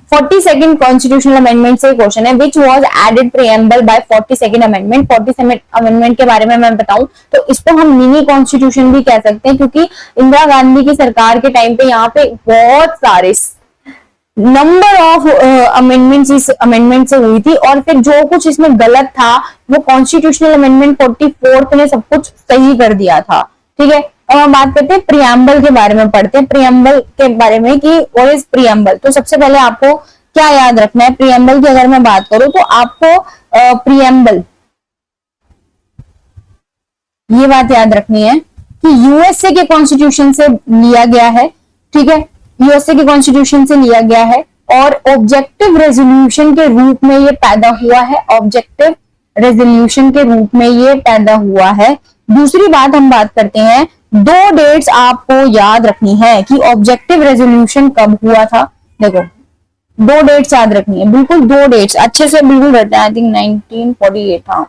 42nd कॉन्स्टिट्यूशनल अमेंडमेंट से क्वेश्चन है, which was added preamble by 42nd amendment. 42nd amendment के बारे में मैं बताऊं तो इसको हम मिनी कॉन्स्टिट्यूशन भी कह सकते हैं, क्योंकि इंदिरा गांधी की सरकार के टाइम पे यहाँ पे बहुत सारे नंबर ऑफ अमेंडमेंट्स इस अमेंडमेंट से हुई थी, और फिर जो कुछ इसमें गलत था वो कॉन्स्टिट्यूशनल अमेंडमेंट 44th ने सब कुछ सही कर दिया था, ठीक है। अब हम बात करते हैं प्रियम्बल के बारे में, पढ़ते हैं प्रियम्बल के बारे में कि व्हाट इज प्रियम्बल। तो सबसे पहले आपको क्या याद रखना है प्रियम्बल की, अगर मैं बात करूं तो आपको प्रियम्बल ये बात याद रखनी है कि यूएसए के कॉन्स्टिट्यूशन से लिया गया है, ठीक है, यूएसए के कॉन्स्टिट्यूशन से लिया गया है, और ऑब्जेक्टिव रेजोल्यूशन के रूप में ये पैदा हुआ है, ऑब्जेक्टिव रेजोल्यूशन के रूप में ये पैदा हुआ है। दूसरी बात हम बात करते हैं, दो डेट्स आपको याद रखनी है कि ऑब्जेक्टिव रेजोल्यूशन कब हुआ था। देखो दो डेट्स याद रखनी है, बिल्कुल दो डेट्स अच्छे से बिल्कुल रहता है। आई थिंक 1948, हाँ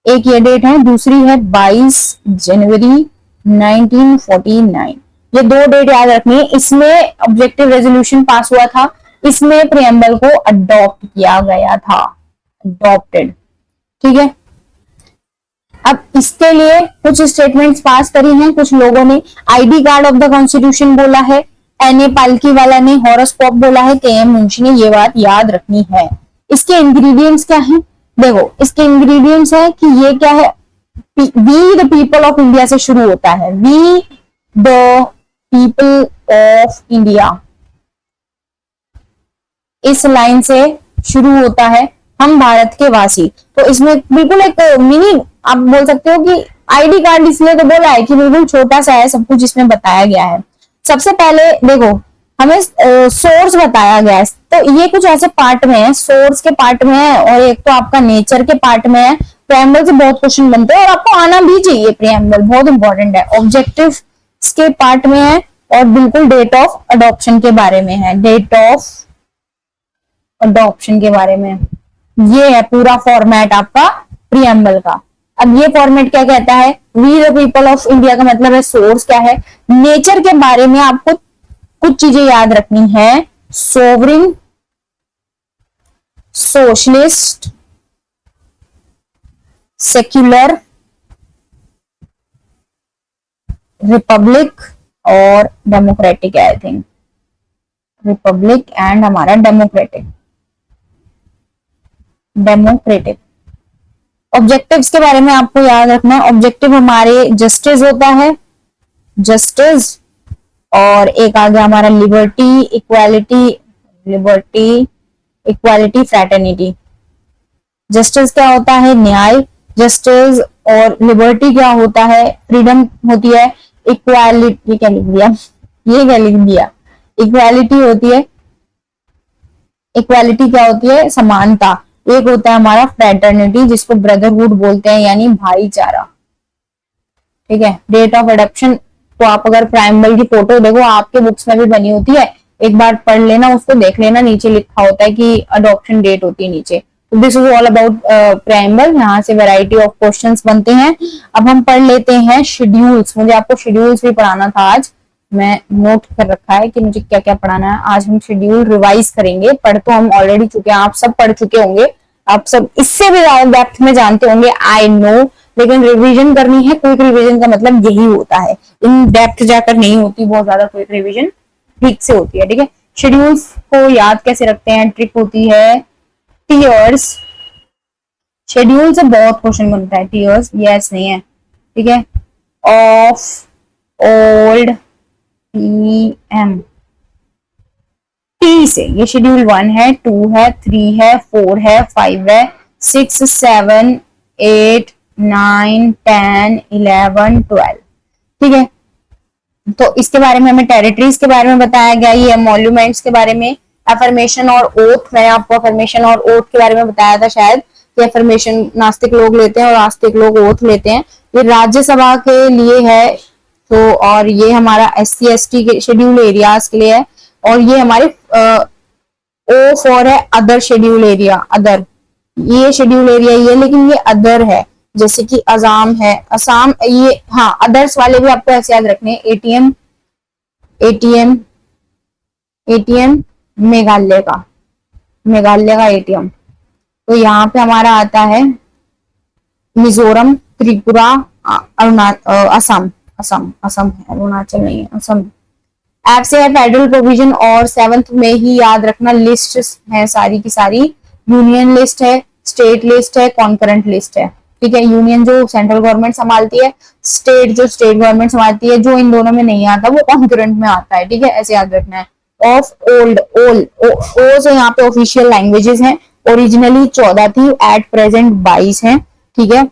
एक ये डेट है, दूसरी है 22 जनवरी 1949। ये दो डेट याद रखनी है। इसमें ऑब्जेक्टिव रेजोल्यूशन पास हुआ था, इसमें प्रियम्बल को अडॉप्ट किया गया था, अडॉप्टेड, ठीक है। अब इसके लिए कुछ स्टेटमेंट्स पास करी हैं कुछ लोगों ने। ID card of the constitution बोला है, एन.ए. पालकी वाला ने हॉरोस्कोप बोला है, के.एम. मुंशी ने, ये बात याद रखनी है। इसके इंग्रेडिएंट्स क्या हैं? देखो इसके इंग्रेडिएंट्स है कि ये क्या है, we the people of India से शुरू होता है, we the people of India, इस लाइन से शुरू होता है, हम भारत के वासी। तो इसमें बिल्कुल एक मिनी आप बोल सकते हो कि आईडी कार्ड इसलिए तो बोला है कि बिल्कुल छोटा सा है, सब कुछ इसमें बताया गया है। सबसे पहले देखो हमें सोर्स बताया गया है, तो ये कुछ ऐसे पार्ट में है, सोर्स के पार्ट में है, और एक तो आपका नेचर के पार्ट में है। प्रीएम्बल से बहुत क्वेश्चन बनते हैं और आपको आना भी चाहिए, प्रीएम्बल बहुत इंपॉर्टेंट है। ऑब्जेक्टिव के पार्ट में है, और बिल्कुल डेट ऑफ अडॉप्शन के बारे में है, डेट ऑफ अडॉप्शन के बारे में। ये है पूरा फॉर्मेट आपका प्रीएम्बल का। अब ये फॉर्मेट क्या कहता है, we the people of India का मतलब है सोर्स क्या है। नेचर के बारे में आपको कुछ चीजें याद रखनी है, सोवरिन, सोशलिस्ट, सेक्युलर, रिपब्लिक और डेमोक्रेटिक है। आई थिंक रिपब्लिक एंड हमारा डेमोक्रेटिक। ऑब्जेक्टिव्स के बारे में आपको याद रखना है, ऑब्जेक्टिव हमारे जस्टिस होता है, जस्टिस, और एक आ गया हमारा लिबर्टी, इक्वालिटी, फ्रैटर्निटी। जस्टिस क्या होता है, न्याय, जस्टिस, और लिबर्टी क्या होता है, फ्रीडम होती है। इक्वालिटी क्या लिख दिया, ये क्या लिख दिया, इक्वालिटी होती है, इक्वालिटी क्या होती है, समानता। एक होता है हमारा फ्रेटर्निटी जिसको ब्रदरहुड बोलते हैं, यानी भाईचारा, ठीक है। डेट ऑफ अडॉप्शन तो आप अगर प्रीएम्बल की फोटो देखो, आपके बुक्स में भी बनी होती है, एक बार पढ़ लेना, उसको देख लेना, नीचे लिखा होता है कि अडॉप्शन डेट होती है नीचे। तो this is all about preamble. यहाँ से वैरायटी ऑफ क्वेश्चंस बनते हैं। अब हम पढ़ लेते हैं शेड्यूल्स। मुझे आपको शेड्यूल्स भी पढ़ाना था आज, मैं नोट कर रखा है कि मुझे क्या क्या पढ़ाना है। आज हम शेड्यूल रिवाइज करेंगे, पढ़ तो हम ऑलरेडी चुके हैं, आप सब पढ़ चुके होंगे, आप सब इससे भी ज्यादा डेप्थ में जानते होंगे, आई नो, लेकिन रिवीजन करनी है, क्विक रिवीजन का मतलब यही होता है, इन डेप्थ जाकर नहीं होती बहुत ज्यादा क्विक रिवीजन, ठीक से होती है। ठीक है, शेड्यूल्स को याद कैसे रखते हैं, ट्रिक होती है टीयर्स। शेड्यूल से बहुत क्वेश्चन बनता है, टीयर्स यस नहीं है, ठीक है, ऑफ ओल्ड पीएम, टी से ये शेड्यूल 1 है, 2 है, 3 है, 4 है, 5 है, 6, 7, 8, 9, 10, 11, 12। ठीक है, तो इसके बारे में हमें टेरिटरीज के बारे में बताया गया, ये एमोल्यूमेंट्स के बारे में, अफर्मेशन और ओथ, मैंने आपको अफर्मेशन और ओथ के बारे में बताया था शायद, कि अफर्मेशन नास्तिक लोग लेते हैं और आस्तिक लोग ओथ लेते हैं। ये राज्यसभा के लिए है, तो और ये हमारा SC ST के शेड्यूल एरियाज के लिए है, और ये हमारे O फॉर है अदर शेड्यूल एरिया, अदर, ये शेड्यूल एरिया ये, लेकिन ये अदर है, जैसे कि असम है, असम, ये हाँ अदर्स वाले भी आपको ऐसे याद रखने, ATM, ATM, ATM मेघालय का, मेघालय का ATM, तो यहाँ पे हमारा आता है मिजोरम, त्रिपुरा, असम, असम, असम है, अरुणाचल नहीं है, असम। ऐप से है फेडरल प्रोविजन, और 7th में ही याद रखना लिस्ट है सारी की सारी, यूनियन लिस्ट है, स्टेट लिस्ट है, कॉन्करेंट लिस्ट है। ठीक है, यूनियन जो सेंट्रल गवर्नमेंट संभालती है, स्टेट जो स्टेट गवर्नमेंट संभालती है, जो इन दोनों में नहीं आता वो कॉन्करेंट में आता है। ठीक है, ऐसे याद रखना है। ऑफ ओल्ड, ओल ओ से यहाँ पे ऑफिशियल लैंग्वेजेस हैं, ओरिजिनली 14 थी, एट प्रेजेंट 22 है। ठीक है,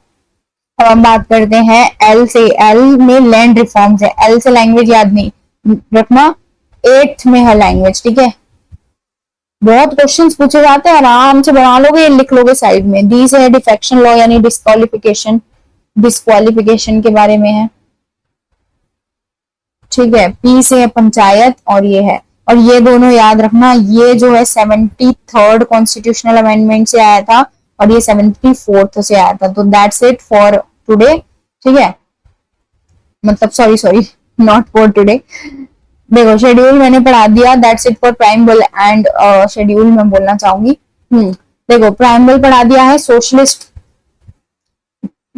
अब हम बात करते हैं एल से, एल में लैंड रिफॉर्म्स है, एल से लैंग्वेज याद नहीं रखना, 8th में है लैंग्वेज। ठीक है, बहुत क्वेश्चंस पूछे जाते हैं, आराम से बना लोगे, लिख लोगे साइड में। डी से है डिफेक्शन लॉ, यानी डिस्क्वालिफिकेशन, डिस्क्वालिफिकेशन के बारे में है। ठीक है, पी से है पंचायत, और ये है, और ये दोनों याद रखना, ये जो है 73rd कॉन्स्टिट्यूशनल अमेंडमेंट से आया था, और ये 74th से आया था। तो दैट्स इट फॉर टुडे। ठीक है, मतलब सॉरी नॉट फॉर टुडे। देखो शेड्यूल मैंने पढ़ा दिया, that's it for preamble and schedule मैं बोलना चाहूंगी। देखो प्राइमबल पढ़ा दिया है, सोशलिस्ट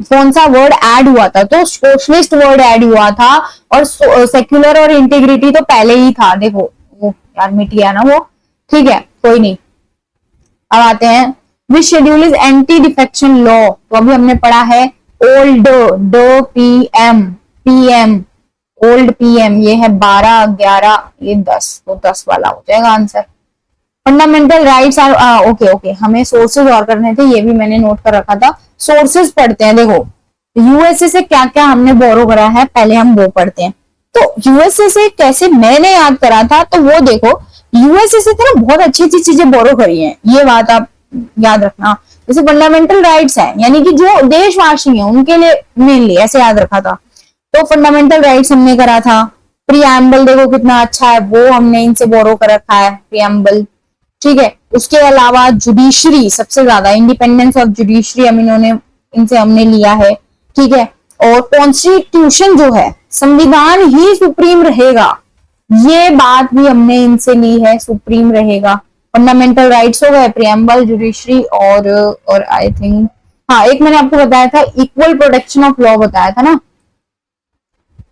कौन सा वर्ड ऐड हुआ था, तो सोशलिस्ट वर्ड ऐड हुआ था, और सेक्युलर और इंटीग्रिटी तो पहले ही था। देखो वो यार मिट गया ना वो, ठीक है कोई नहीं। अब आते हैं which schedule is anti defection law, तो अभी हमने पढ़ा है ओल्ड, डो पीएम, पीएम ओल्ड पीएम, ये है 12, 11, ये 10, तो 10 वाला हो जाएगा answer. Fundamental rights are okay, हमें सोर्सेज और करने थे, ये भी मैंने नोट कर रखा था। सोर्सेज पढ़ते हैं, देखो यूएसए से क्या क्या हमने बोरो करा है, पहले हम वो पढ़ते हैं। तो यूएसए से कैसे मैंने याद करा था, तो वो देखो यूएसए से ना बहुत अच्छी अच्छी चीजें बोरो करी हैं, ये बात आप याद रखना। जैसे फंडामेंटल राइट्स है, यानी कि जो देशवासी हैं उनके लिए मेनली, ऐसे याद रखा था। तो फंडामेंटल राइट्स हमने करा था। प्रीएम्बल देखो कितना अच्छा है, वो हमने इनसे बोरो कर रखा है, प्रीएम्बल। ठीक है, उसके अलावा जुडिशरी, सबसे ज्यादा इंडिपेंडेंस ऑफ जुडिशरी इनसे हमने लिया है। ठीक है, और कॉन्स्टिट्यूशन जो है, संविधान ही सुप्रीम रहेगा, ये बात भी हमने इनसे ली है, सुप्रीम रहेगा। फंडामेंटल राइट्स हो गए, प्रीएम्बल, जुडिशरी, और आई थिंक हाँ एक मैंने आपको बताया था इक्वल प्रोटेक्शन ऑफ लॉ बताया था ना,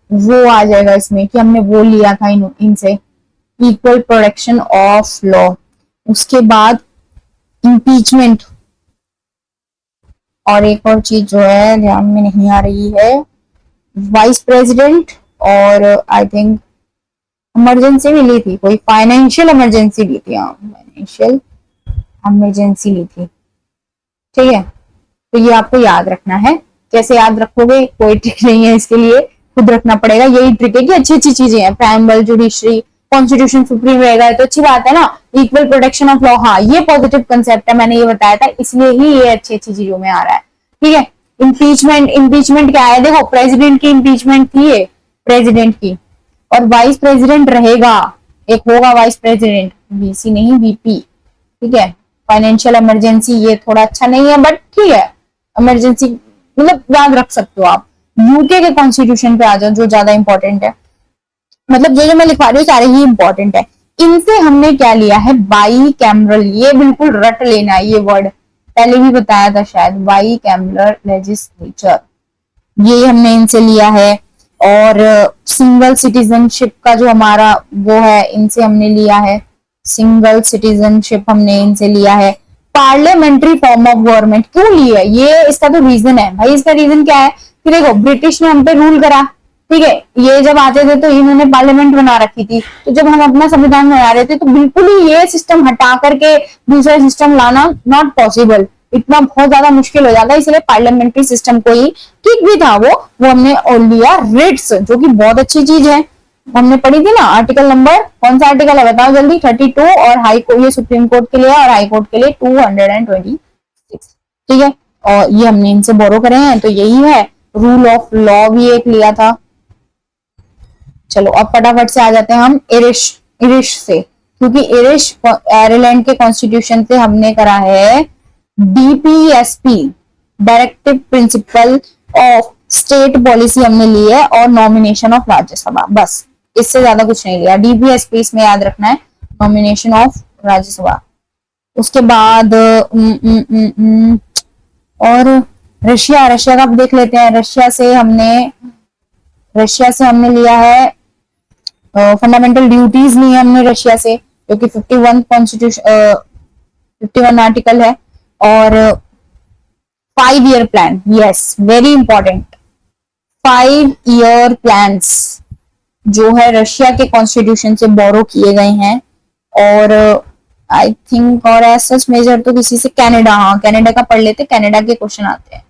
वो आ जाएगा इसमें कि हमने वो लिया था इनसे, इक्वल प्रोटेक्शन ऑफ लॉ। उसके बाद इम्पीचमेंट, और एक और चीज जो है ध्यान में नहीं आ रही है, वाइस प्रेसिडेंट, और आई थिंक इमरजेंसी भी ली थी, कोई फाइनेंशियल इमरजेंसी ली थी, हाँ फाइनेंशियल इमरजेंसी ली थी। ठीक है, तो ये आपको याद रखना है। कैसे याद रखोगे, कोई ट्रिक नहीं है इसके लिए, खुद रखना पड़ेगा। यही ट्रिक है कि अच्छी अच्छी चीजें हैं, प्राइमबल, जुडिशरी, कॉन्स्टिट्यूशन सुप्रीम रहेगा, तो अच्छी बात है ना। इक्वल प्रोटेक्शन ऑफ लॉ, हाँ ये पॉजिटिव कंसेप्ट है, मैंने ये बताया था, इसलिए ही ये अच्छी अच्छी चीजों में आ रहा है। ठीक है, इम्पीचमेंट, इम्पीचमेंट क्या है, देखो प्रेसिडेंट की इम्पीचमेंट थी ये, प्रेसिडेंट की, और वाइस प्रेसिडेंट रहेगा, एक होगा वाइस प्रेसिडेंट, वीसी नहीं वीपी। ठीक है, फाइनेंशियल इमरजेंसी ये थोड़ा अच्छा नहीं है, बट ठीक है, इमरजेंसी मतलब याद रख सकते हो आप। यूके के कॉन्स्टिट्यूशन पे आ जाओ, जो ज्यादा इंपॉर्टेंट है, मतलब जो जो मैं लिखवा रही हूँ सारे ही इंपॉर्टेंट है। इनसे हमने क्या लिया है, बाई कैमरल, ये बिल्कुल रट लेना है ये वर्ड, पहले भी बताया था शायद, बाई कैमरल लेजिस्लेचर। ये हमने इनसे लिया है। और सिंगल सिटीजनशिप का जो हमारा वो है, इनसे हमने लिया है। सिंगल सिटीजनशिप हमने इनसे लिया है। पार्लियामेंट्री फॉर्म ऑफ गवर्नमेंट क्यों लिया है, ये इसका तो रीजन है भाई। इसका रीजन क्या है कि देखो, ब्रिटिश ने हम पे रूल करा, ठीक है। ये जब आते थे तो इन्होंने पार्लियामेंट बना रखी थी, तो जब हम अपना संविधान बना रहे थे तो बिल्कुल ही ये सिस्टम हटा करके दूसरा सिस्टम लाना नॉट पॉसिबल, इतना बहुत ज्यादा मुश्किल हो जाता है। इसलिए पार्लियामेंट्री सिस्टम को ही, ठीक भी था वो हमने और लिया रिट्स, जो कि बहुत अच्छी चीज है। हमने पढ़ी थी ना आर्टिकल नंबर, कौन सा आर्टिकल है बताओ जल्दी, 32, और हाई कोर्ट, ये सुप्रीम कोर्ट के लिए और हाई कोर्ट के लिए 226, ठीक है। और ये हमने इनसे बोरो करे हैं, तो यही है। रूल ऑफ लॉ भी एक लिया था। चलो अब फटाफट से आ जाते हैं हम इरिश से, क्योंकि इरिश आयरलैंड के कॉन्स्टिट्यूशन से हमने करा है DPSP, directive principle of state policy हमने ली है, और नॉमिनेशन ऑफ राज्यसभा, बस इससे ज्यादा कुछ नहीं लिया। डीपीएसपी इसमें याद रखना है, नॉमिनेशन ऑफ राज्यसभा। उसके बाद और रशिया का देख लेते हैं। रशिया से हमने लिया है फंडामेंटल ड्यूटीज ली है हमने रशिया से, जो कि 51 कॉन्स्टिट्यूशन 51 आर्टिकल है। और 5-year plan, yes very important, 5-year plans जो है रशिया के कॉन्स्टिट्यूशन से बोरो किए गए हैं। और आई थिंक और एज मेजर तो किसी से कनाडा, हाँ कनाडा का पढ़ लेते, कनाडा के क्वेश्चन आते हैं।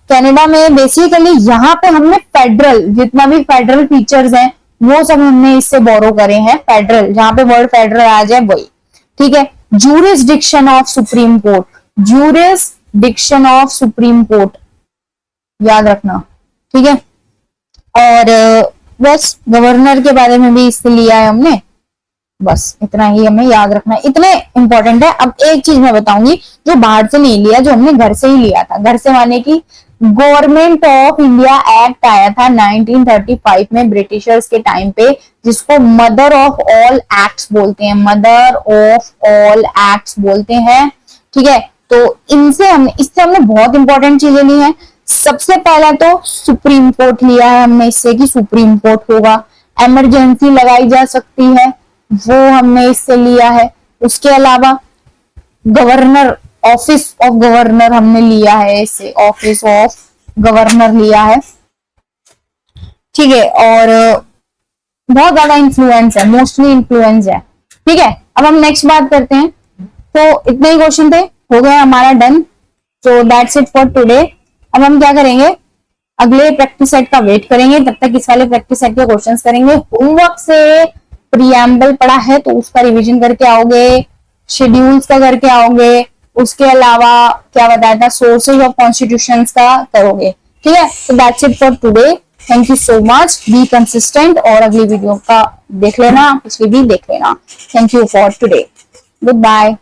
कनाडा में बेसिकली यहाँ पे हमने फेडरल, जितना भी फेडरल फीचर्स हैं वो सब हमने इससे बोरो करे हैं। फेडरल, जहां पे वर्ड फेडरल आ जाए वही, ठीक है। Jurisdiction of supreme court, jurisdiction of supreme court याद रखना, ठीक है। और बस गवर्नर के बारे में भी इससे लिया है हमने, बस इतना ही हमें याद रखना है, इतने इंपॉर्टेंट है। अब एक चीज मैं बताऊंगी जो बाहर से नहीं लिया, जो हमने घर से ही लिया था। घर से माने की गवर्नमेंट ऑफ इंडिया एक्ट आया था 1935 में ब्रिटिशर्स के टाइम पे, जिसको मदर ऑफ ऑल एक्ट्स बोलते हैं, मदर ऑफ ऑल एक्ट्स बोलते हैं, ठीक है। तो इससे हमने बहुत इंपॉर्टेंट चीजें ली हैं। सबसे पहला तो सुप्रीम कोर्ट लिया है हमने इससे, कि सुप्रीम कोर्ट होगा, इमरजेंसी लगाई जा सकती है, वो हमने इससे लिया है। उसके अलावा गवर्नर, ऑफिस ऑफ गवर्नर हमने लिया है इससे, ऑफिस ऑफ गवर्नर लिया है, ठीक है। और बहुत ज्यादा इन्फ्लुएंस है, मोस्टली इन्फ्लुएंस है, ठीक है। अब हम नेक्स्ट बात करते हैं। तो इतने ही क्वेश्चन थे, हो गया हमारा डन। तो दैट्स इट फॉर टुडे। अब हम क्या करेंगे, अगले प्रैक्टिस सेट का वेट करेंगे, तब तक इस वाले प्रैक्टिस सेट के क्वेश्चंस करेंगे। होमवर्क से प्रीएम्बल पढ़ा है तो उसका रिवीजन करके आओगे, शेड्यूल्स का करके आओगे, उसके अलावा क्या बताया था, सोर्सेज ऑफ कॉन्स्टिट्यूशंस का करोगे, ठीक है। तो that's it for today, thank you so much, be consistent, और अगली वीडियो का देख लेना, पिछली भी देख लेना। Thank you for today, good bye.